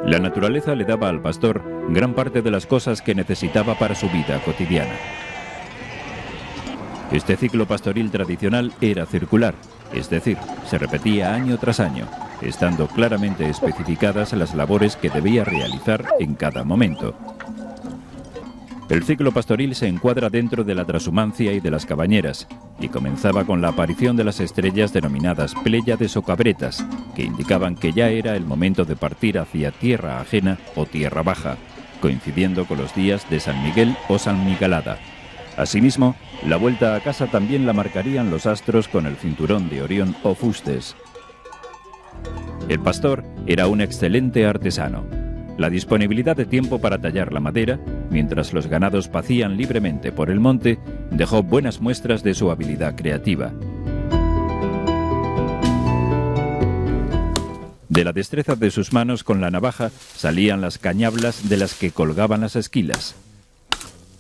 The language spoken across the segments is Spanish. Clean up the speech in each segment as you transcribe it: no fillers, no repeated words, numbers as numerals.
La naturaleza le daba al pastor gran parte de las cosas que necesitaba para su vida cotidiana. Este ciclo pastoril tradicional era circular, es decir, se repetía año tras año, estando claramente especificadas las labores que debía realizar en cada momento. El ciclo pastoril se encuadra dentro de la trashumancia y de las cabañeras, y comenzaba con la aparición de las estrellas denominadas Pléyades o Cabretas, que indicaban que ya era el momento de partir hacia tierra ajena o tierra baja, coincidiendo con los días de San Miguel o San Miguelada. Asimismo, la vuelta a casa también la marcarían los astros con el cinturón de Orión o fustes. El pastor era un excelente artesano. La disponibilidad de tiempo para tallar la madera, mientras los ganados pacían libremente por el monte, dejó buenas muestras de su habilidad creativa. De la destreza de sus manos con la navaja salían las cañablas de las que colgaban las esquilas.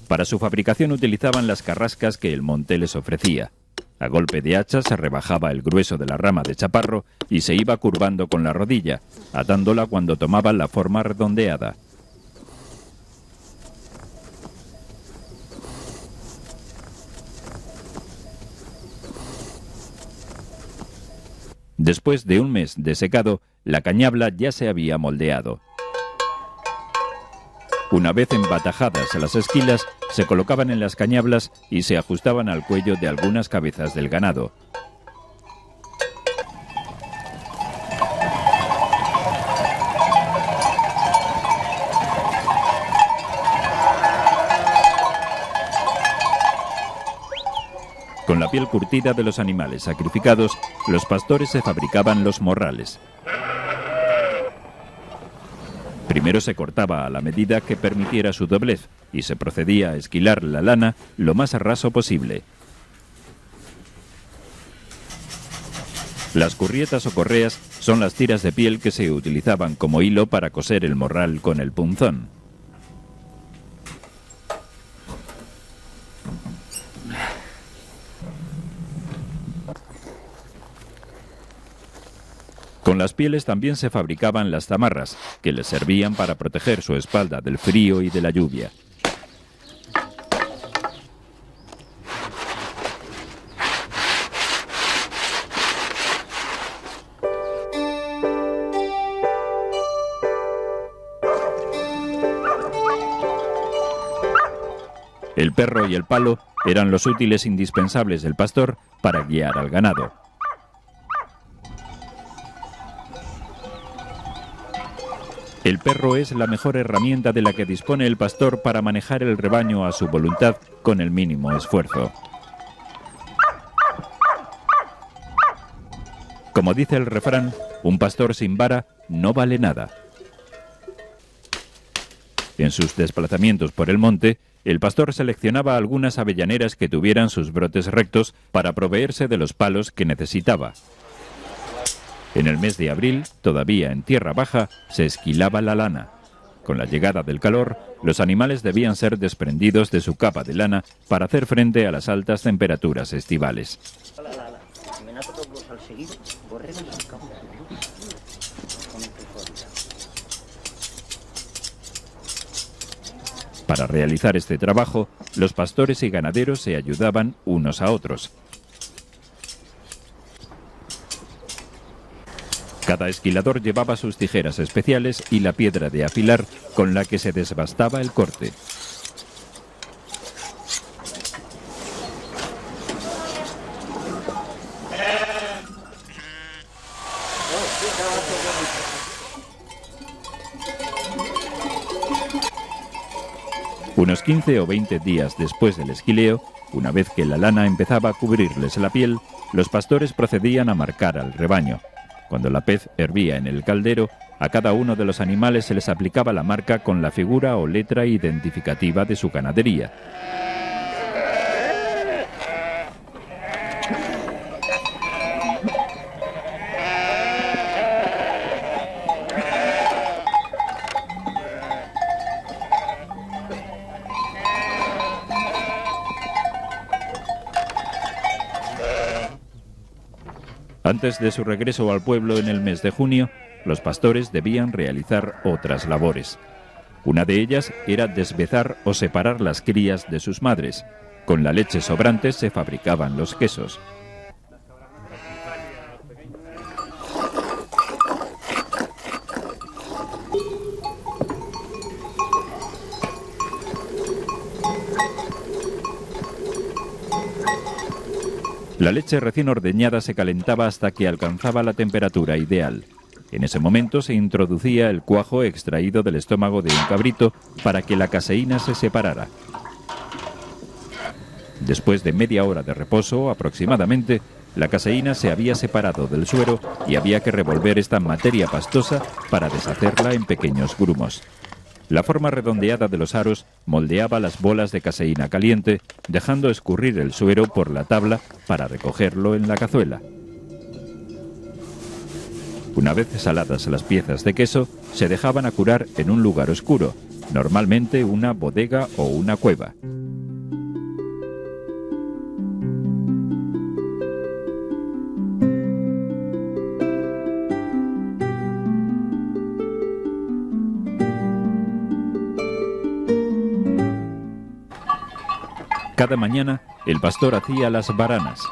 Para su fabricación utilizaban las carrascas que el monte les ofrecía. A golpe de hacha se rebajaba el grueso de la rama de chaparro y se iba curvando con la rodilla, atándola cuando tomaba la forma redondeada. Después de un mes de secado, la cañabla ya se había moldeado. Una vez embatajadas las esquilas, se colocaban en las cañablas y se ajustaban al cuello de algunas cabezas del ganado. Con la piel curtida de los animales sacrificados, los pastores se fabricaban los morrales. Primero se cortaba a la medida que permitiera su doblez y se procedía a esquilar la lana lo más raso posible. Las currietas o correas son las tiras de piel que se utilizaban como hilo para coser el morral con el punzón. Con las pieles también se fabricaban las zamarras, que les servían para proteger su espalda del frío y de la lluvia. El perro y el palo eran los útiles indispensables del pastor para guiar al ganado. El perro es la mejor herramienta de la que dispone el pastor para manejar el rebaño a su voluntad con el mínimo esfuerzo. Como dice el refrán, un pastor sin vara no vale nada. En sus desplazamientos por el monte, el pastor seleccionaba algunas avellaneras que tuvieran sus brotes rectos para proveerse de los palos que necesitaba. En el mes de abril, todavía en tierra baja, se esquilaba la lana. Con la llegada del calor, los animales debían ser desprendidos de su capa de lana para hacer frente a las altas temperaturas estivales. Para realizar este trabajo, los pastores y ganaderos se ayudaban unos a otros. Cada esquilador llevaba sus tijeras especiales y la piedra de afilar con la que se desbastaba el corte. Unos 15 o 20 días después del esquileo, una vez que la lana empezaba a cubrirles la piel, los pastores procedían a marcar al rebaño. Cuando la pez hervía en el caldero, a cada uno de los animales se les aplicaba la marca con la figura o letra identificativa de su ganadería. Antes de su regreso al pueblo en el mes de junio, los pastores debían realizar otras labores. Una de ellas era desvezar o separar las crías de sus madres. Con la leche sobrante se fabricaban los quesos. La leche recién ordeñada se calentaba hasta que alcanzaba la temperatura ideal. En ese momento se introducía el cuajo extraído del estómago de un cabrito para que la caseína se separara. Después de media hora de reposo aproximadamente, la caseína se había separado del suero y había que revolver esta materia pastosa para deshacerla en pequeños grumos. La forma redondeada de los aros moldeaba las bolas de caseína caliente, dejando escurrir el suero por la tabla para recogerlo en la cazuela. Una vez saladas las piezas de queso, se dejaban a curar en un lugar oscuro, normalmente una bodega o una cueva. Cada mañana, el pastor hacía las baranas.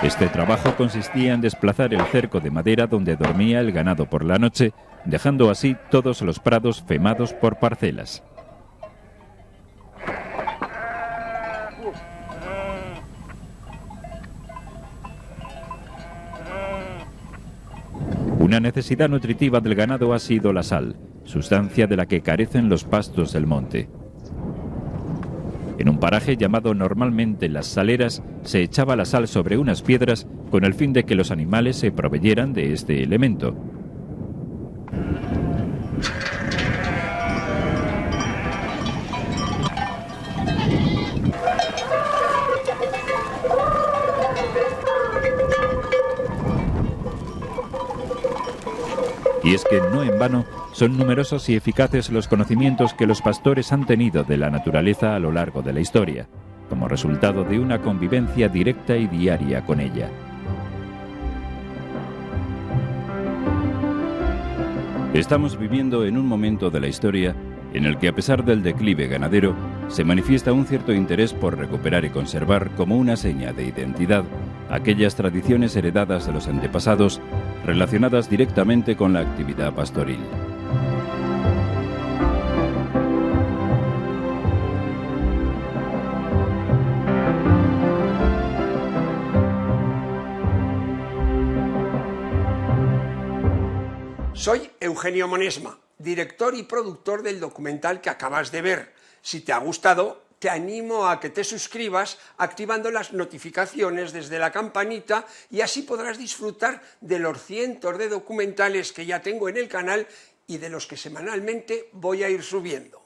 Este trabajo consistía en desplazar el cerco de madera donde dormía el ganado por la noche, dejando así todos los prados femados por parcelas. Una necesidad nutritiva del ganado ha sido la sal, sustancia de la que carecen los pastos del monte. En un paraje llamado normalmente Las Saleras, se echaba la sal sobre unas piedras con el fin de que los animales se proveyeran de este elemento. Y es que no en vano son numerosos y eficaces los conocimientos que los pastores han tenido de la naturaleza a lo largo de la historia, como resultado de una convivencia directa y diaria con ella. Estamos viviendo en un momento de la historia en el que, a pesar del declive ganadero, se manifiesta un cierto interés por recuperar y conservar como una seña de identidad aquellas tradiciones heredadas de los antepasados relacionadas directamente con la actividad pastoril. Soy Eugenio Monesma, director y productor del documental que acabas de ver. Si te ha gustado, te animo a que te suscribas activando las notificaciones desde la campanita y así podrás disfrutar de los cientos de documentales que ya tengo en el canal y de los que semanalmente voy a ir subiendo.